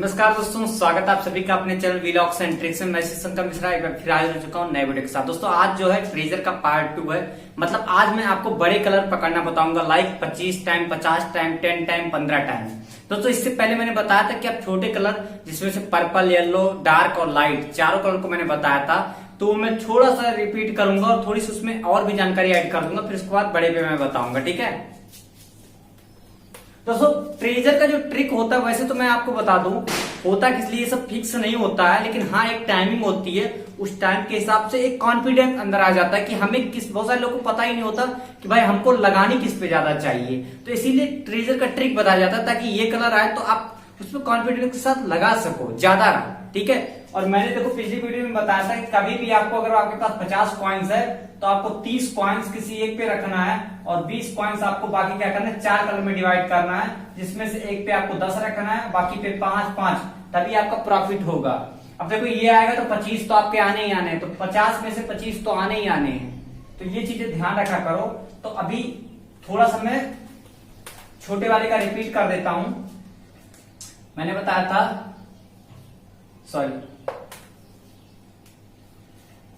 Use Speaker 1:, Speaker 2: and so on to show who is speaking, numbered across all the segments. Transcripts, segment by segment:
Speaker 1: नमस्कार दोस्तों, स्वागत है आप सभी का अपने चैनल व्लॉग्स एंड ट्रिक्स में। मैं शंकर मिश्रा एक बार फिर हाजिर हो चुका हूँ नए वीडियो के साथ। दोस्तों आज जो है ट्रेजर का पार्ट 2 है। मतलब आज मैं आपको बड़े कलर पकड़ना बताऊंगा, like 25 time, 50 time, 10 time, 15 time. दोस्तों इससे पहले मैंने बताया था कि आप छोटे कलर जिसमें से पर्पल, येलो, डार्क और लाइट चारों कलर को मैंने बताया था, तो मैं थोड़ा सा रिपीट करूंगा और थोड़ी सी उसमें और भी जानकारी ऐड कर दूंगा, फिर उसके बाद बड़े पे मैं बताऊंगा। ठीक है दोस्तों, ट्रेजर का जो ट्रिक होता है वैसे तो मैं आपको बता दूं, होता किस लिए सब फिक्स नहीं होता है, लेकिन हाँ एक टाइमिंग होती है। उस टाइम के हिसाब से एक कॉन्फिडेंस अंदर आ जाता है कि हमें किस, बहुत सारे लोगों को पता ही नहीं होता कि भाई हमको लगानी किस पे ज्यादा चाहिए, तो इसीलिए ट्रेजर का ट्रिक बताया जाता है ताकि ये कलर आए तो आप उसमें कॉन्फिडेंस के साथ लगा सको ज्यादा रहा। ठीक है, और मैंने देखो पिछली वीडियो में बताया था कि कभी भी आपको अगर आपके पास 50 कॉइन्स है तो आपको 30 कॉइन्स किसी एक पे रखना है और 20 कॉइन्स आपको बाकी क्या करना है, 4 कलर में डिवाइड करना है, जिसमें से एक पे आपको 10 रखना है, बाकी पे 5, तभी आपका प्रॉफिट होगा। अब देखो ये आएगा तो 25 तो आपके आने ही आने हैं, तो 50 में से 25 तो आने ही आने हैं, तो ये चीजें ध्यान रखा करो। तो अभी थोड़ा सा मैं छोटे वाले का रिपीट कर देता हूं। मैंने बताया था, sorry,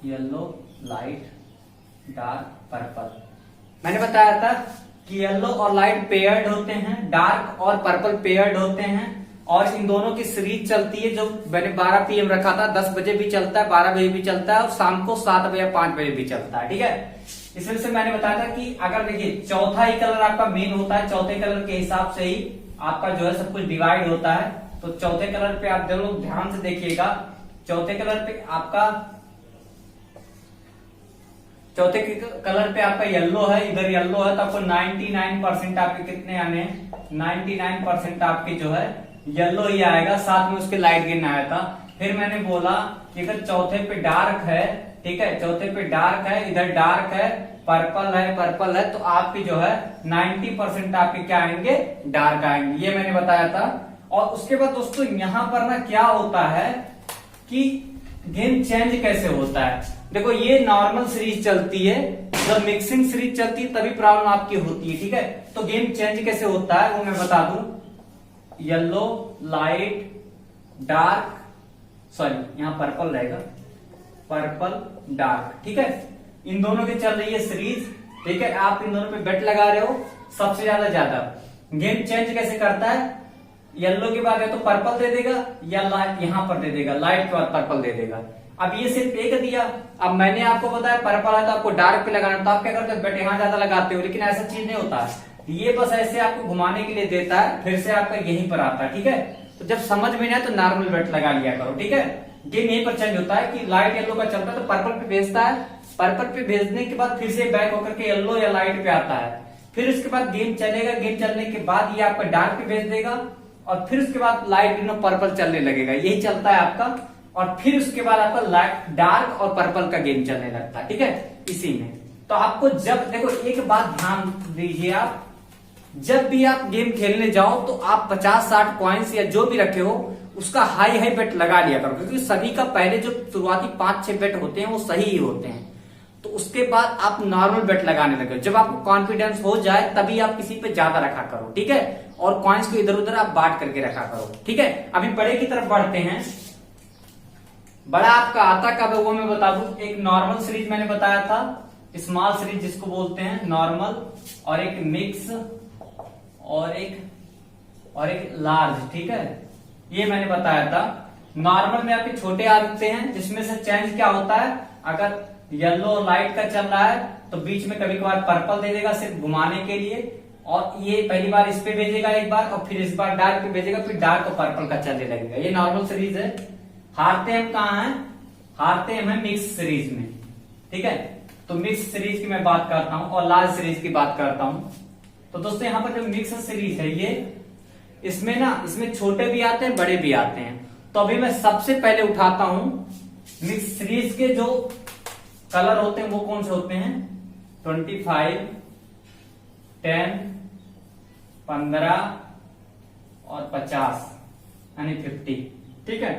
Speaker 1: yellow, light, dark, purple. मैंने बताया था कि येलो और लाइट पेयर्ड होते हैं, डार्क और पर्पल पेयर्ड होते हैं, और इन दोनों की सीरीज चलती है। जो मैंने 12 PM रखा था, 10 बजे भी चलता है, 12 बजे भी चलता है, और शाम को 7 बजे 5 बजे भी चलता है। ठीक है, इस वजह से मैंने बताया था कि अगर देखिए चौथा ही कलर आपका मेन होता है, चौथे कलर के हिसाब से ही आपका जो है सब कुछ डिवाइड होता है। तो चौथे कलर पे आप दोनों ध्यान से देखिएगा, चौथे कलर पे आपका येलो है, इधर येलो है, तो आपको 99% आपके कितने आने हैं, 99% आपके जो है येलो ही आएगा, साथ में उसके लाइट ग्रीन आया था। फिर मैंने बोला कि अगर चौथे पे डार्क है, ठीक है, चौथे पे डार्क है, इधर डार्क है, पर्पल है, तो आपकी जो है 90% आपके क्या आएंगे, डार्क आएंगे, ये मैंने बताया था। और उसके बाद दोस्तों यहाँ पर ना क्या होता है कि गेम चेंज कैसे होता है। देखो ये नॉर्मल सीरीज चलती है, जब मिक्सिंग सीरीज चलती है तभी प्रॉब्लम आपकी होती है। ठीक है, तो गेम चेंज कैसे होता है वो मैं बता दूं। येलो, लाइट, डार्क, सॉरी यहाँ पर्पल रहेगा, पर्पल, डार्क। ठीक है, इन दोनों की चल रही है सीरीज। ठीक है, आप इन दोनों पे बेट लगा रहे हो सबसे ज्यादा। गेम चेंज कैसे करता है, येलो के बाद या तो पर्पल दे देगा या यहाँ पर दे देगा, लाइट के बाद पर्पल दे देगा। अब ये सिर्फ एक दिया, अब मैंने आपको बताया पर्पल है तो आपको डार्क पे लगाना, तो आप क्या करते हो, बेट यहाँ ज्यादा लगाते हो, लेकिन ऐसा चीज नहीं होता है, ये बस ऐसे आपको घुमाने के लिए देता है, फिर से आपका यहीं पर आता है। ठीक है, तो जब समझ में नहीं आए तो नॉर्मल बेट लगा लिया करो। ठीक है, गेम यहीं पर चेंज होता है कि लाइट येलो का चलता है तो पर्पल पे भेजता है, पर्पल पे भेजने के बाद फिर से बैक होकर के येलो या लाइट पे आता है, फिर उसके बाद गेम चलेगा, गेम चलने के बाद ये आपका डार्क पे भेज देगा, और फिर उसके बाद लाइट ग्रीन और पर्पल चलने लगेगा, यही चलता है आपका। और फिर उसके बाद आपका लाइट, डार्क और पर्पल का गेम चलने लगता है। ठीक है, इसी में तो आपको जब देखो एक बात ध्यान दीजिए, आप जब भी आप गेम खेलने जाओ तो आप 50-60 कॉइन्स या जो भी रखे हो उसका हाई बेट लगा लिया करो, क्योंकि सभी का पहले जो शुरुआती 5-6 बेट होते हैं वो सही ही होते हैं। तो उसके बाद आप नॉर्मल बेट लगाने लगे, जब आपको कॉन्फिडेंस हो जाए तभी आप किसी पे ज्यादा रखा करो। ठीक है, और कॉइन्स को इधर उधर आप बांट करके रखा करो। ठीक है, अभी बड़े की तरफ बढ़ते हैं। बड़ा आपका आता कब है वो मैं बता दूं। एक नॉर्मल सीरीज मैंने बताया था, स्मॉल सीरीज जिसको बोलते हैं नॉर्मल, और एक मिक्स, और एक लार्ज। ठीक है, ये मैंने बताया था। नॉर्मल में आपके छोटे आते हैं, जिसमें से चेंज क्या होता है, अगर येलो और लाइट का चल रहा है तो बीच में कभी कभार पर्पल दे देगा सिर्फ घुमाने के लिए, और ये पहली बार इस पे भेजेगा एक बार, और फिर इस बार डार्क पे भेजेगा, फिर डार्क और पर्पल का चलने लगेगा। ये नॉर्मल सीरीज है। हारते हम कहाँ हैं, हारते हम मिक्स सीरीज में। ठीक है, तो मिक्स सीरीज की मैं बात करता हूं और लार्ज सीरीज की बात करता हूं। तो दोस्तों यहाँ पर जो मिक्स सीरीज है ये, इसमें छोटे भी आते हैं, बड़े भी आते हैं। तो अभी मैं सबसे पहले उठाता हूं मिक्स सीरीज के जो कलर होते हैं वो कौन से होते हैं, 25, 10, 15 और 50 यानी 50। ठीक है,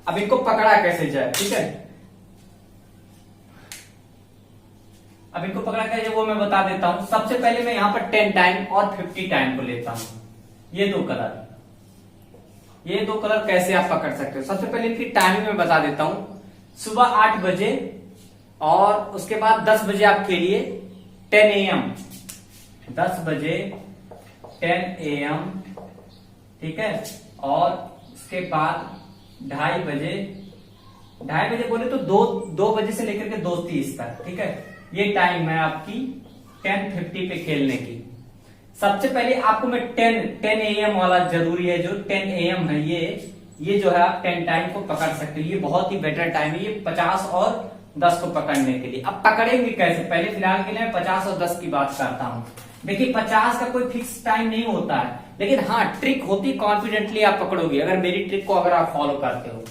Speaker 1: अब इनको पकड़ा कैसे जाए। ठीक है, अब इनको पकड़ा कैसे वो मैं बता देता हूं। सबसे पहले मैं यहां पर 10 टाइम और 50 टाइम को लेता हूं, ये दो कलर। ये दो कलर कैसे आप पकड़ सकते हो। सबसे पहले इनकी टाइमिंग मैं बता देता हूं। सुबह 8 बजे और उसके बाद 10 बजे आप खेलिए 10 AM, 10 बजे 10 AM, ठीक है। और उसके बाद 2:30 बजे बोले तो 2 बजे से लेकर के 2:30 तक, ठीक है। ये टाइम है आपकी 10:50 पे खेलने की। सबसे पहले आपको मैं 10 AM वाला जरूरी है, जो 10 AM है ये जो है आप 10 टाइम को पकड़ सकते हो। ये बहुत ही बेटर टाइम है, ये 50 और 10 को पकड़ने के लिए। अब पकड़ेंगे कैसे, पहले फिलहाल के लिए मैं 50 और 10 की बात करता हूं। देखिए 50 का कोई फिक्स टाइम नहीं होता है, लेकिन हाँ ट्रिक होती, कॉन्फिडेंटली आप पकड़ोगे अगर मेरी ट्रिक को अगर आप फॉलो करते हो।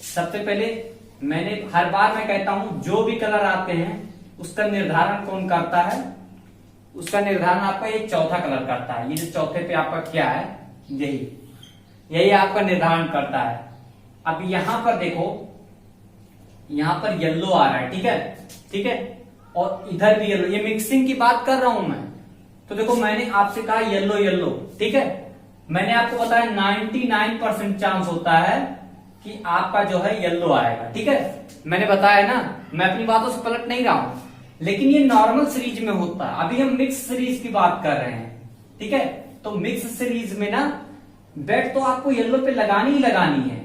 Speaker 1: सबसे पहले मैंने हर बार मैं कहता हूं जो भी कलर आते हैं उसका निर्धारण कौन करता है, उसका निर्धारण आपका ये चौथा कलर करता है। ये जो चौथे पे आपका क्या है, यही आपका निर्धारण करता है। अब यहां पर देखो, यहां पर येलो आ रहा है, ठीक है, ठीक है, और इधर भी येलो। ये मिक्सिंग की बात कर रहा हूं मैं। तो देखो मैंने आपसे कहा येलो, ठीक है। मैंने आपको बताया 99% चांस होता है कि आपका जो है येलो आएगा, ठीक है। मैंने बताया ना, मैं अपनी बातों से पलट नहीं रहा हूं। लेकिन ये नॉर्मल सीरीज में होता है, अभी हम मिक्स सीरीज की बात कर रहे हैं, ठीक है। तो मिक्स सीरीज में ना बेट तो आपको येलो पे लगानी ही लगानी है,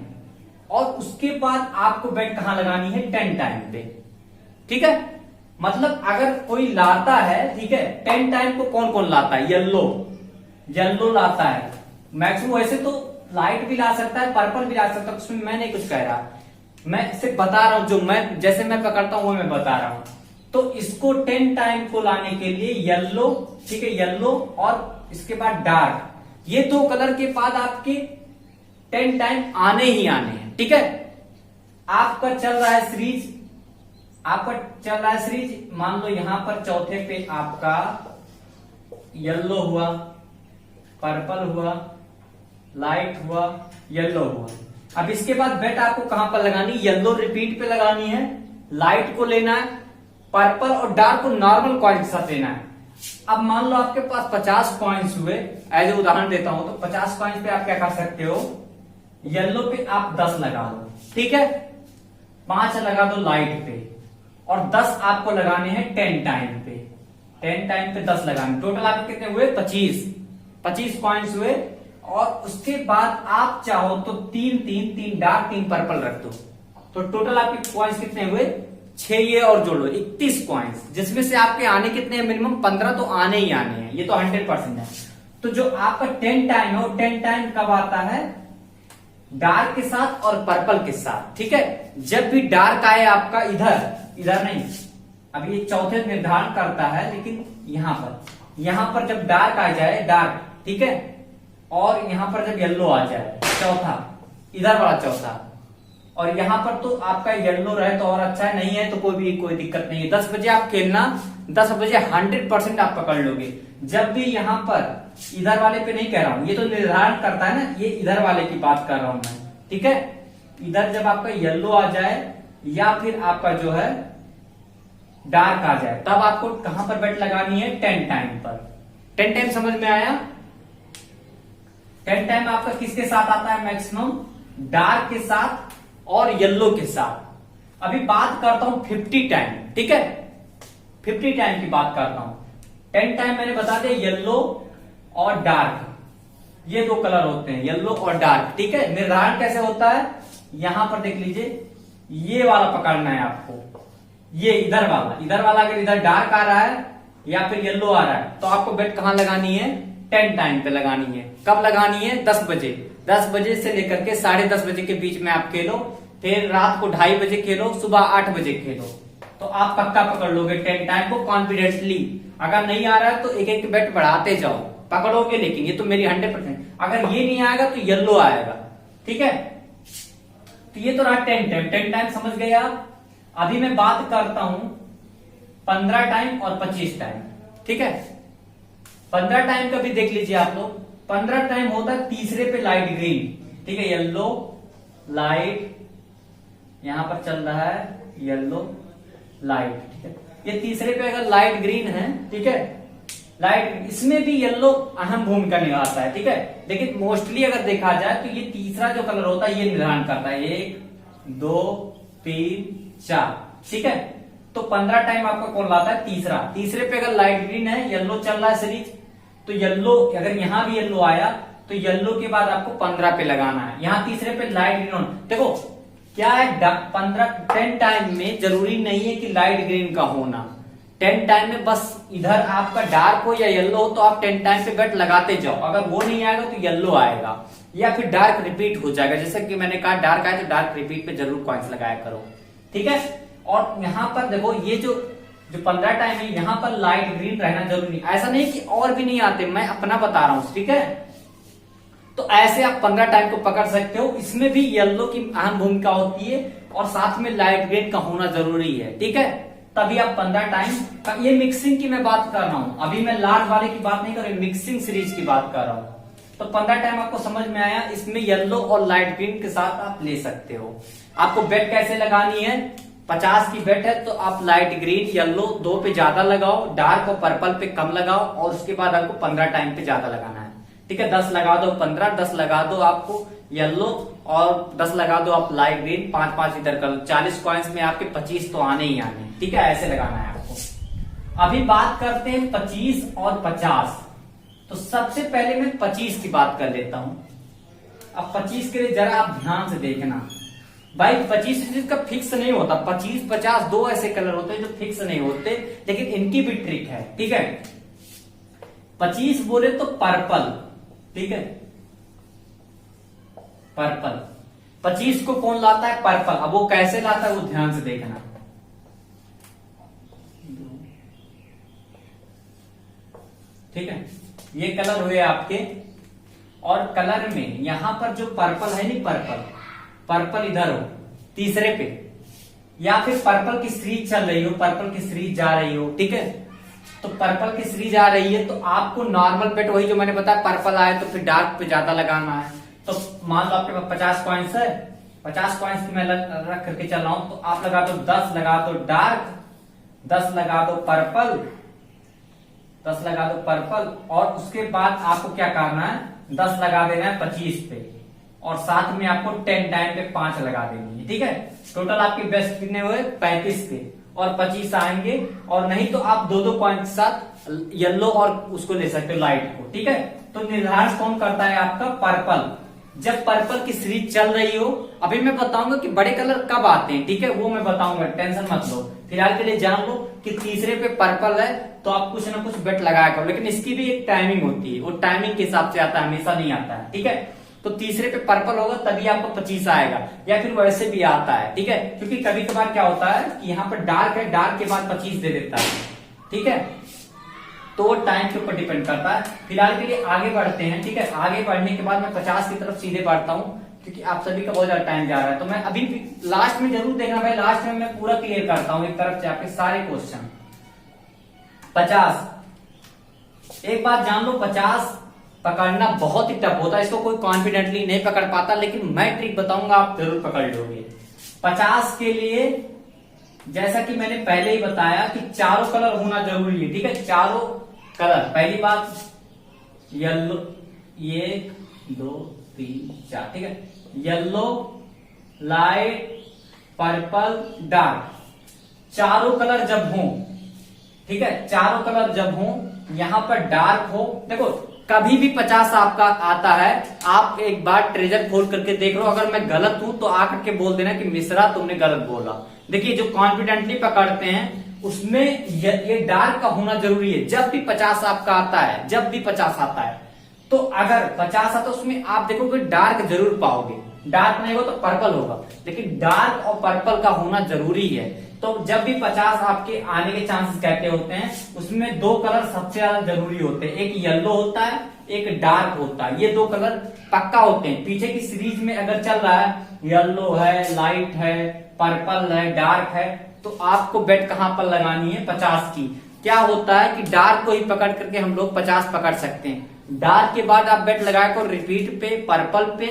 Speaker 1: और उसके बाद आपको बेट कहां लगानी है, 10 टाइम पे, ठीक है। मतलब अगर कोई लाता है, ठीक है, 10 टाइम को कौन कौन लाता है, येलो लाता है मैक्सिमम। वैसे तो लाइट भी ला सकता है, पर्पल भी ला सकता है, उसमें मैं नहीं कुछ कह रहा, मैं सिर्फ बता रहा हूं जो मैं जैसे मैं पकड़ता हूं वो मैं बता रहा हूं। तो इसको 10 टाइम को लाने के लिए येलो, ठीक है, येलो और इसके बाद डार्क, ये दो कलर के बाद आपके 10 टाइम आने ही आने हैं, ठीक है। आपका चल रहा है सीरीज, मान लो यहां पर चौथे पे आपका येलो हुआ, पर्पल हुआ, लाइट हुआ, येलो हुआ। अब इसके बाद बेट आपको कहां पर लगानी, येलो रिपीट पे लगानी है, लाइट को लेना है, पर्पल और डार्क को नॉर्मल कॉइन के साथ लेना है। अब मान लो आपके पास 50 कॉइन्स हुए, एज ए उदाहरण देता हूं, तो 50 कॉइन्स पे आप क्या कर सकते हो, येलो पे आप 10 लगा दो, ठीक है, 5 लगा दो लाइट पे, और 10 आपको लगाने हैं 10 टाइम पे। 10 टाइम पे 10 लगाने, टोटल आपके कितने हुए, 25 कॉइन्स हुए। और उसके बाद आप चाहो तो 3 डार्क 3 पर्पल रख दो, तो टोटल आपके कॉइन्स कितने हुए, 6। ये और जोड़ लो 31 कॉइन्स, जिसमें से आपके आने कितने हैं, मिनिमम 15 तो आने ही आने हैं, ये तो 100% है। तो जो आपका 10 टाइम है वो 10 टाइम कब आता है, डार्क के साथ और पर्पल के साथ, ठीक है। जब भी डार्क आए आपका इधर नहीं, अब ये चौथे निर्धारण करता है, लेकिन यहां पर जब डार्क आ जाए, डार्क, ठीक है, और यहां पर जब येलो आ जाए, चौथा, इधर वाला चौथा, और यहां पर तो आपका येलो रहे तो और अच्छा है, नहीं है तो कोई दिक्कत नहीं है। 10 बजे आप खेलना, 10 बजे 100% आप पकड़ लोगे। जब भी यहां पर, इधर वाले पे नहीं कह रहा हूं, ये तो निर्धारण करता है ना, ये इधर वाले की बात कर रहा हूं मैं, ठीक है। इधर जब आपका येलो आ जाए या फिर आपका जो है डार्क आ जाए, तब आपको कहां पर बेट लगानी है, 10 टाइम पर। 10 टाइम समझ में आया। 10 टाइम आपका किसके साथ आता है, मैक्सिमम डार्क के साथ और येलो के साथ। अभी बात करता हूं 50 टाइम, ठीक है, 50 टाइम की बात करता हूं। 10 टाइम मैंने बता दिया येलो और डार्क, ये दो कलर होते हैं, येलो और डार्क, ठीक है। निर्धारण कैसे होता है, यहां पर देख लीजिए, ये वाला पकड़ना है आपको, ये इधर वाला अगर इधर डार्क आ रहा है या फिर येलो आ रहा है, तो आपको बेट कहां लगानी है, 10 टाइम पे लगानी है। कब लगानी है, 10 बजे। 10 बजे से लेकर के 10:30 बजे के बीच में आप खेलो, फिर रात को 2:30 बजे खेलो, सुबह 8 बजे खेलो, तो आप पक्का पकड़ लोगे 10 टाइम को कॉन्फिडेंटली। अगर नहीं आ रहा है तो एक एक बेट बढ़ाते जाओ, पकड़ोगे। लेकिन ये तो मेरी 100%, अगर ये नहीं आएगा तो येलो आएगा, ठीक है। तो ये तो रहा 10 टाइम समझ गए आप। अभी मैं बात करता हूं 15 टाइम और 25 टाइम, ठीक है। 15 टाइम का भी देख लीजिए आप लोग। 15 टाइम होता है तीसरे पे लाइट ग्रीन, ठीक है, येलो लाइट, यहां पर चल रहा है येलो लाइट, ठीक है। ये तीसरे पे अगर लाइट ग्रीन है, ठीक है, लाइट, इसमें भी येलो अहम भूमिका निभाता है, ठीक है। लेकिन मोस्टली अगर देखा जाए तो ये तीसरा जो कलर होता है ये निर्धारण करता है, 1 2 3 4, ठीक है। तो 15 टाइम आपका कौन लाता है, तीसरा। तीसरे पे अगर लाइट ग्रीन है, येलो चल रहा है सीरीज, तो येलो अगर यहां भी येलो आया तो येलो के बाद आपको 15 पे लगाना है। यहां तीसरे पे लाइट ग्रीन, देखो क्या है, 10 टाइम में जरूरी नहीं है कि लाइट ग्रीन का होना। 10 टाइम में बस इधर आपका डार्क हो या येलो हो तो आप 10 टाइम पे बेट लगाते जाओ। अगर वो नहीं आएगा तो येलो आएगा या फिर डार्क रिपीट हो जाएगा। जैसे कि मैंने कहा डार्क आए तो डार्क रिपीट पे जरूर कॉइन्स लगाया करो, ठीक है। और यहाँ पर देखो ये जो 15 टाइम है यहाँ पर लाइट ग्रीन रहना जरूरी नहीं, ऐसा नहीं कि और भी नहीं आते, मैं अपना बता रहा हूं, ठीक है। तो ऐसे आप 15 टाइम को पकड़ सकते हो। इसमें भी येलो की अहम भूमिका होती है और साथ में लाइट ग्रीन का होना जरूरी है, ठीक है। तभी आप 15 टाइम, ये मिक्सिंग की मैं बात कर रहा हूं, अभी मैं लार्ज वाले की बात नहीं कर रही, मिक्सिंग सीरीज की बात कर रहा हूं। तो 15 टाइम आपको समझ में आया। इसमें येलो और लाइट ग्रीन के साथ आप ले सकते हो। आपको बेट कैसे लगानी है, 50 की बेट है तो आप लाइट ग्रीन येलो 2 पे ज्यादा लगाओ, डार्क और पर्पल पे कम लगाओ, और उसके बाद आपको 15 टाइम पे ज्यादा लगाना है, ठीक है। 10 लगा दो 15, 10 लगा दो आपको येलो और 10 लगा दो आप लाइट ग्रीन, 5-5 इधर कर लो, 40 कॉइन्स में आपके 25 तो आने ही आने, ठीक है। ऐसे लगाना है आपको। अभी बात करते हैं 25 और 50। तो सबसे पहले मैं 25 की बात कर लेता हूं। अब 25 के लिए जरा आप ध्यान से देखना भाई, 25 का फिक्स नहीं होता, 25 50 दो ऐसे कलर होते हैं जो फिक्स नहीं होते, लेकिन इनकी भी ट्रिक है, ठीक है। 25 बोले तो पर्पल, ठीक है, पर्पल। 25 को कौन लाता है, पर्पल। अब वो कैसे लाता है वो ध्यान से देखना, ठीक है। ये कलर हुए आपके, और कलर में यहां पर जो पर्पल है, नहीं पर्पल इधर हो तीसरे पे, या फिर पर्पल की सीरीज चल रही हो, पर्पल की सीरीज जा रही हो, ठीक है। तो पर्पल की सीरीज आ रही है तो आपको नॉर्मल बेट वही जो मैंने बताया, पर्पल आए तो फिर डार्क पे ज्यादा लगाना है। तो मान लो आपके पास 50 कॉइन्स है, 50 कॉइन्स की मैं रख करके चल रहा हूं, तो आप लगा दो 10 लगा दो डार्क, 10 लगा दो पर्पल, 10 लगा दो पर्पल, और उसके बाद आपको क्या करना है, 10 लगा देना है 25 पे, और साथ में आपको 10 टाइम पे 5 लगा देनी है, ठीक है। टोटल आपके बेस्ट कितने हुए, 35 के, और 25 आएंगे। और नहीं तो आप 2-2 कॉइन के साथ येलो और उसको ले सकते हो लाइट को, ठीक है। तो निर्धारण कौन करता है आपका, पर्पल। जब पर्पल की सीरीज चल रही हो, अभी मैं बताऊंगा कि बड़े कलर कब आते हैं, ठीक है, वो मैं बताऊंगा, टेंशन मत लो। फिलहाल के लिए जान लो कि तीसरे पे पर्पल है तो आप कुछ ना कुछ बेट लगाया करो, लेकिन इसकी भी एक टाइमिंग होती है, वो टाइमिंग के हिसाब से आता है, हमेशा नहीं आता है, ठीक है। तो तीसरे पे पर्पल होगा तभी आपको 25 आएगा, या फिर वैसे भी आता है, ठीक है। क्योंकि कभी कभार क्या होता है कि यहाँ पर डार्क है, डार्क के बाद 25 दे देता है, ठीक है। तो टाइम के ऊपर डिपेंड करता है। फिलहाल के लिए आगे बढ़ते हैं, ठीक है। आगे बढ़ने के बाद मैं 50 की तरफ सीधे बढ़ता हूँ, क्योंकि आप सभी का बहुत ज्यादा टाइम जा रहा है। तो मैं अभी लास्ट में जरूर देखना भाई, लास्ट में मैं पूरा क्लियर करता हूँ एक तरफ से आपके सारे क्वेश्चन। 50, एक बात जान लो, 50 पकड़ना बहुत ही टफ होता है, इसको कोई कॉन्फिडेंटली नहीं पकड़ पाता, लेकिन मैं ट्रिक बताऊंगा, आप जरूर पकड़ लोगे। 50 के लिए जैसा कि मैंने पहले ही बताया कि चारों कलर होना जरूरी है, ठीक है, चारों कलर। पहली बात येलो, 1 2 3 4, ठीक है, येलो, लाइट, पर्पल, डार्क, चारों कलर जब हो, ठीक है, चारों कलर जब हो, यहां पर डार्क हो, देखो कभी भी 50 आपका आता है, आप एक बार ट्रेजर खोल करके देख लो, अगर मैं गलत हूं तो आकर के बोल देना कि मिश्रा तुमने गलत बोला। देखिए जो कॉन्फिडेंटली पकड़ते हैं उसमें ये डार्क का होना जरूरी है। जब भी 50 आपका आता है, जब भी 50 आता है, तो अगर 50 आता है उसमें आप देखोगे डार्क जरूर पाओगे, डार्क नहीं होगा तो पर्पल होगा, लेकिन डार्क और पर्पल का होना जरूरी है। तो जब भी 50 आपके आने के चांसेस कहते होते हैं, उसमें 2 कलर सबसे ज्यादा जरूरी होते हैं, एक येलो होता है, एक डार्क होता है। ये 2 कलर पक्का होते हैं। पीछे की सीरीज में अगर चल रहा है येलो है, लाइट है, पर्पल है, डार्क है, तो आपको बेट कहां पर लगानी है, 50 की। क्या होता है कि डार्क को ही पकड़ करके हम लोग 50 पकड़ सकते हैं। डार्क के बाद आप बेट लगाए को रिपीट पे, पर्पल पे,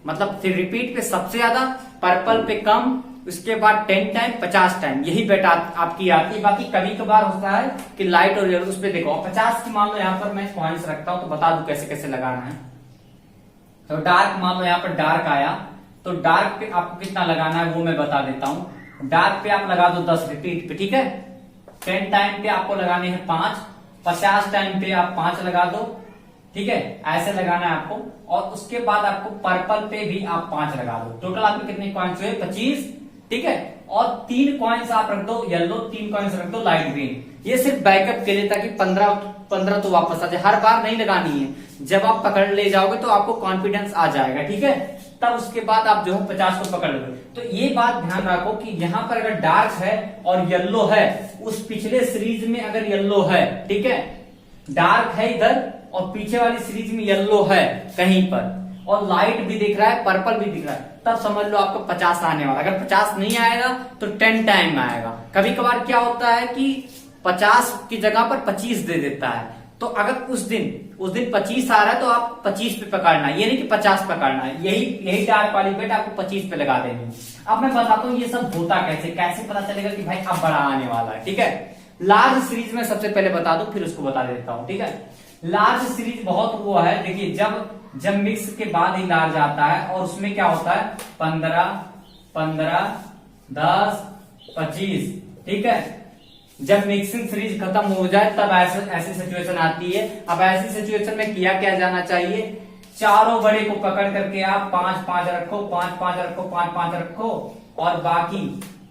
Speaker 1: मतलब रिपीट पे सबसे ज्यादा, पर्पल पे कम, उसके बाद 10 टाइम 50 टाइम, यही बेट आपकी आती है। बाकी कभी कभार होता है कि लाइट और येलो, उस पर देखो 50 की मान लो यहाँ पर मैं पॉइंट्स रखता हूं तो बता दू कैसे कैसे लगाना है। तो डार्क मान लो यहाँ पर डार्क आया, तो डार्क पे आपको कितना लगाना है वो मैं बता देता हूं। डार्क पे आप लगा दो 10 रिपीट पे, ठीक है। 10 टाइम पे आपको लगाने हैं 5, 50 टाइम पे आप 5 लगा दो, ठीक है, ऐसे लगाना है आपको। और उसके बाद आपको पर्पल पे भी आप 5 लगा दो। टोटल आपके कितने कॉइन्स हुए? 25, ठीक है। और 3 कॉइन्स आप रख दो येलो, 3 कॉइन्स रख दो लाइट ग्रीन। ये सिर्फ बैकअप के लिए, ताकि 15 तो वापस आ जाए। हर बार नहीं लगानी है, जब आप पकड़ ले जाओगे तो आपको कॉन्फिडेंस आ जाएगा, ठीक है। तब उसके बाद आप जो है 50 को पकड़ लोगे। तो ये बात ध्यान रखो कि यहाँ पर अगर डार्क है और येलो है, उस पिछले सीरीज में अगर येलो है, ठीक है, डार्क है इधर और पीछे वाली सीरीज में येलो है कहीं पर, और लाइट भी दिख रहा है, पर्पल भी दिख रहा है, तब समझ लो आपको 50 आने वाला। अगर 50 नहीं आएगा तो 10 टाइम आएगा। कभी कभार क्या होता है कि 50 की जगह पर 25 दे देता है। तो अगर उस दिन 25 आ रहा है तो आप 25 पे पकड़ना है, ये नहीं कि 50 पकड़ना है। यही डार्क वाली बेट आपको 25 पे लगा देनी है। अब मैं बताता हूँ ये सब होता कैसे पता चलेगा कि भाई अब बड़ा आने वाला है, ठीक है। लार्ज सीरीज में सबसे पहले बता दू, फिर उसको बता देता हूँ, ठीक है। लार्ज सीरीज बहुत वो है, देखिए जब मिक्स के बाद ही लार्ज आता है, और उसमें क्या होता है 15, 10, 25, ठीक है। जब मिक्सिंग सीरीज खत्म हो जाए तब ऐसी सिचुएशन आती है। अब ऐसी सिचुएशन में किया क्या जाना चाहिए, चारों बड़े को पकड़ करके आप 5-5 रखो, 5-5 रखो, 5-5 रखो, और बाकी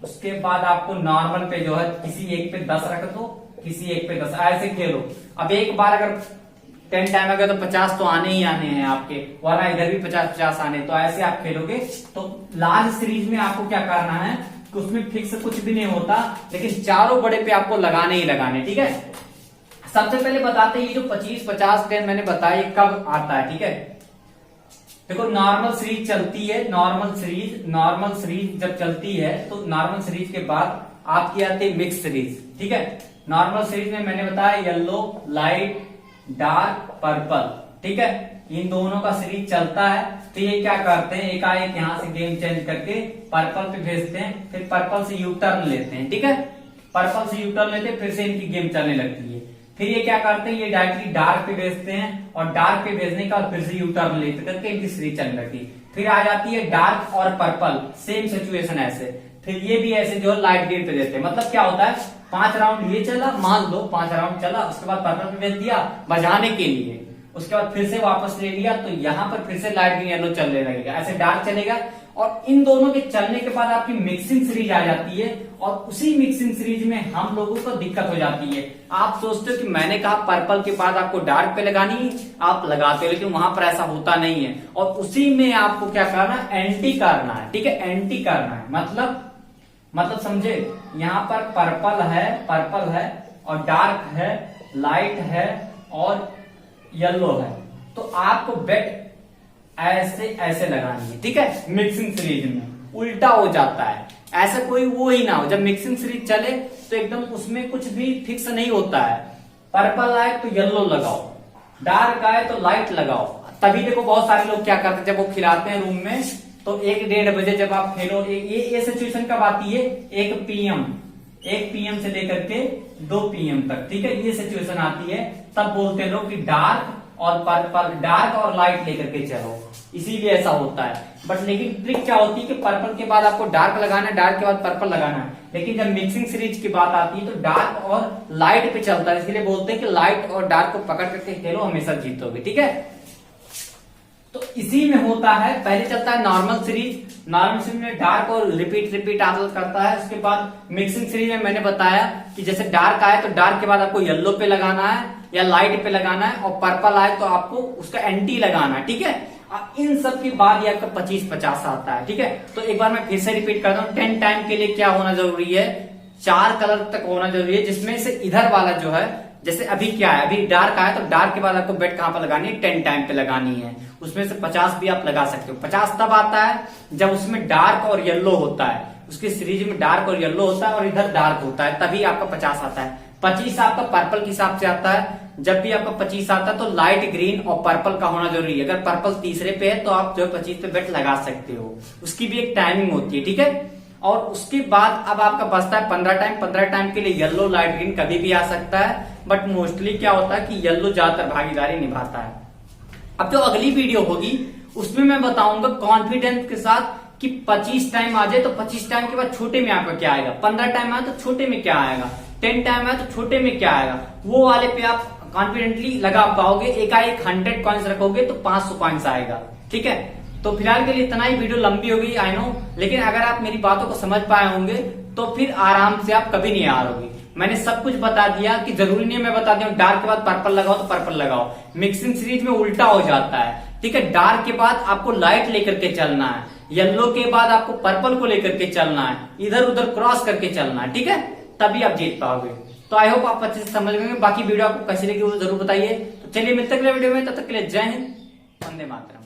Speaker 1: उसके बाद आपको नॉर्मल पे जो है किसी एक पे 10 रख दो, किसी एक पे 10, ऐसे खेलो। अब एक बार अगर 10 टाइम आ गया तो 50 तो आने ही आने हैं आपके, वरना इधर भी 50-50 आने। तो ऐसे आप खेलोगे। तो लार्ज सीरीज में आपको क्या करना है कि उसमें फिक्स कुछ भी नहीं होता, लेकिन चारों बड़े पे आपको लगाने ही लगाने, ठीक है। सबसे पहले बताते हैं ये जो 25, 50, 10 मैंने बताया कब आता है, ठीक है। देखो नॉर्मल सीरीज चलती है, नॉर्मल सीरीज जब चलती है तो नॉर्मल सीरीज के बाद आपकी आती है मिक्स सीरीज, ठीक है। नॉर्मल सीरीज में मैंने बताया येलो, लाइट, डार्क, पर्पल, ठीक है, इन दोनों का सीरीज चलता है। तो ये क्या करते हैं, एकाएक यहाँ से गेम चेंज करके पर्पल पे भेजते हैं, फिर पर्पल से यू टर्न लेते हैं, ठीक है। पर्पल से यू टर्न लेते हैं, फिर से इनकी गेम चलने लगती है। फिर ये क्या करते हैं, ये डायरेक्टली डार्क पे भेजते हैं, और डार्क पे भेजने का फिर से यू टर्न लेते करके इनकी सीरीज चलने लगती है। फिर आ जाती है डार्क और पर्पल, सेम सिचुएशन ऐसे। फिर ये भी ऐसे जो है लाइट ग्रीन पे देते हैं। मतलब क्या होता है, 5 राउंड ये चला, मान लो 5 राउंड चला, उसके बाद पर्पल पे भेज दिया बजाने के लिए, उसके बाद फिर से वापस ले लिया, तो यहाँ पर फिर से लाइट ग्रीन येलो चलने लगेगा, ऐसे डार्क चलेगा। और इन दोनों के चलने के बाद आपकी मिक्सिंग सीरीज आ जाती है, और उसी मिक्सिंग सीरीज में हम लोगों को दिक्कत हो जाती है। आप सोचते हो कि मैंने कहा पर्पल के बाद आपको डार्क पे लगानी, आप लगाते हो, लेकिन वहां पर ऐसा होता नहीं है। और उसी में आपको क्या करना है, एंटी करना है, ठीक है, एंटी करना है। मतलब समझे, यहाँ पर पर्पल है और डार्क है, लाइट है और येलो है, तो आपको बेट ऐसे लगानी है, ठीक है। मिक्सिंग सीरीज में उल्टा हो जाता है, ऐसा कोई वो ही ना हो। जब मिक्सिंग सीरीज चले तो एकदम उसमें कुछ भी फिक्स नहीं होता है। पर्पल आए तो येलो लगाओ, डार्क आए तो लाइट लगाओ। तभी देखो बहुत सारे लोग क्या करते हैं, जब वो खिलाते हैं रूम में, तो 1-1:30 बजे जब आप खेलो, ये सिचुएशन कब आती है, 1 PM से लेकर के 2 PM तक, ठीक है, ये सिचुएशन आती है। तब बोलते हैं लोग कि डार्क और पर्पल, डार्क और लाइट लेकर के चलो, इसीलिए ऐसा होता है। बट लेकिन ट्रिक क्या होती है कि पर्पल के बाद आपको डार्क लगाना है, डार्क के बाद पर्पल लगाना है। लेकिन जब मिक्सिंग सीरीज की बात आती है तो डार्क और लाइट पे चलता है, इसलिए बोलते हैं कि लाइट और डार्क को पकड़ करके खेलो, हमेशा जीतोगे, ठीक है। तो इसी में होता है, पहले चलता है नॉर्मल सीरीज में डार्क और रिपीट आदत करता है। उसके बाद मिक्सिंग सीरीज में मैंने बताया कि जैसे डार्क आए तो डार्क के बाद आपको येलो पे लगाना है या लाइट पे लगाना है, और पर्पल आए तो आपको उसका एंटी लगाना है, ठीक है। इन सब के बाद ये आपका 25-50 आता है, ठीक है। तो एक बार मैं फिर से रिपीट करता हूँ, 10 टाइम के लिए क्या होना जरूरी है, 4 कलर तक होना जरूरी है, जिसमें से इधर वाला जो है, जैसे अभी क्या है, अभी डार्क आया तो डार्क के बाद आपको बेट कहां पर लगानी है, 10 टाइम पे लगानी है। उसमें से 50 भी आप लगा सकते हो। 50 तब आता है जब उसमें डार्क और येलो होता है, उसकी सीरीज में डार्क और येलो होता है और इधर डार्क होता है, तभी आपका 50 आता है। 25 आपका पर्पल के हिसाब से आता है। जब भी आपका 25 आता है तो लाइट ग्रीन और पर्पल का होना जरूरी है। अगर पर्पल तीसरे पे है तो आप जो 25 पे बेट लगा सकते हो, उसकी भी एक टाइमिंग होती है, ठीक है। और उसके बाद अब आपका बचता है 15 टाइम। 15 टाइम के लिए येलो लाइट ग्रीन कभी भी आ सकता है, बट मोस्टली क्या होता है कि येलो ज्यादातर भागीदारी निभाता है। अब जो अगली वीडियो होगी उसमें मैं बताऊंगा कॉन्फिडेंस के साथ कि 25 टाइम आ जाए तो 25 टाइम के बाद छोटे में आपका क्या आएगा, 15 टाइम आया तो छोटे में क्या आएगा, 10 टाइम आया तो छोटे में क्या आएगा, वो वाले पे आप कॉन्फिडेंटली लगा पाओगे। एकाएक 100 कॉइन्स रखोगे तो 500 कॉइन्स आएगा। ठीक है, तो फिलहाल के लिए इतना ही। वीडियो लंबी हो गई आई नो, लेकिन अगर आप मेरी बातों को समझ पाए होंगे तो फिर आराम से आप कभी नहीं हारोगे। मैंने सब कुछ बता दिया कि जरूरी नहीं है मैं बता दूं डार्क के बाद पर्पल लगाओ तो पर्पल लगाओ। मिक्सिंग सीरीज में उल्टा हो जाता है। ठीक है, डार्क के बाद आपको लाइट लेकर के चलना है, येलो के बाद आपको पर्पल को लेकर के चलना है, इधर उधर क्रॉस करके चलना है। ठीक है, तभी आप जीत पाओगे। तो आई होप आप अच्छे से समझ गए। बाकी वीडियो आपको कैसी लगी वो जरूर बताइए। तो चलिए मिलते हैं अगले वीडियो में, तब तक के लिए जय हिंद, वंदे मातरम।